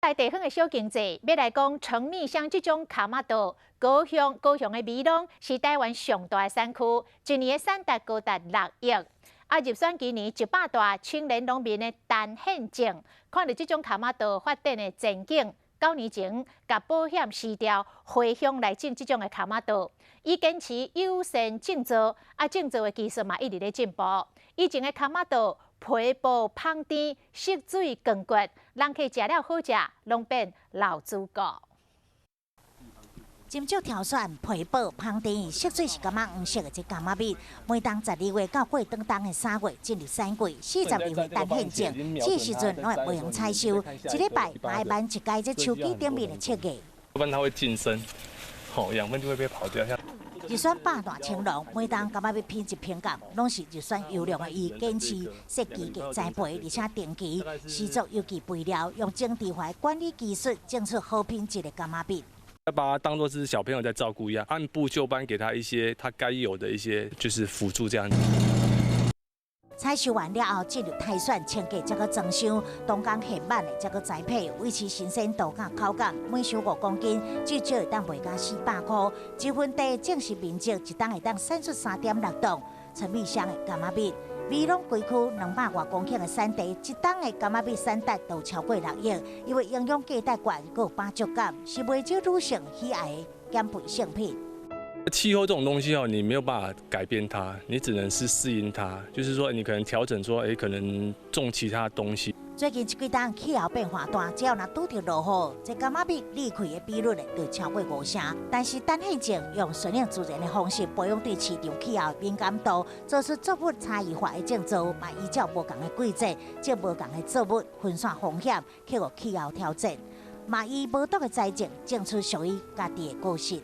在地方的小经济，要来讲成米乡这种卡马豆，高雄的美浓是台湾上大的产区，一年的产值高达6亿。入选今年100大青年农民的陈宪正，看到这种卡马豆发展的前景，9年前甲保险撕掉，回乡来种这种的卡马豆，伊坚持友善种植，种植的技术嘛一直咧进步。以前的卡马豆皮薄芳甜，色水更滑，人客食了好食，拢变老主顾。斟酌挑选皮薄芳甜，色水是感觉黄色的这柑仔蜜。每当12月到过当当的3月进入产季，42月等现种，这时阵拢会不用采收，一礼拜嘛会办一届这秋季顶面的切艺。要不然它会晋升，养分就会被跑掉。入选8大青龙，每当柑仔蜜品质评价，拢是入选优良的伊坚持设计嘅栽培，而且定期施作有机肥料，用精致化管理技术，种出好品质的柑仔蜜。要把它当作是小朋友在照顾一样，按部就班给他一些他该有的一些就是辅助这样子。采收完了后，进入汰选、清洁，再个装箱，冬干现满的，再个栽培，维持新鲜度甲口感。每收5公斤，最少会当卖到400块。一分地正式面积一档会当产出3.6吨。陈米乡的柑仔蜜，美浓规区200多公顷的产地，一档的柑仔蜜产值都超过6亿，因为营养价值悬，佮有饱足感，是袂少女性喜爱的减肥圣品。气候这种东西哦，你没有办法改变它，你只能是适应它。就是说，你可能调整说，可能种其他东西。最近这几档气候变化大，只要若拄着落雨，这柑仔蜜裂开的比率就超过5成。但是陈宪正用顺应自然的方式培养对市场气候敏感度，做出作物差异化的种植，嘛依照无同的季节，即无同的作物分散风险，克服气候挑战，嘛以无毒的栽种种出属于家己的果实。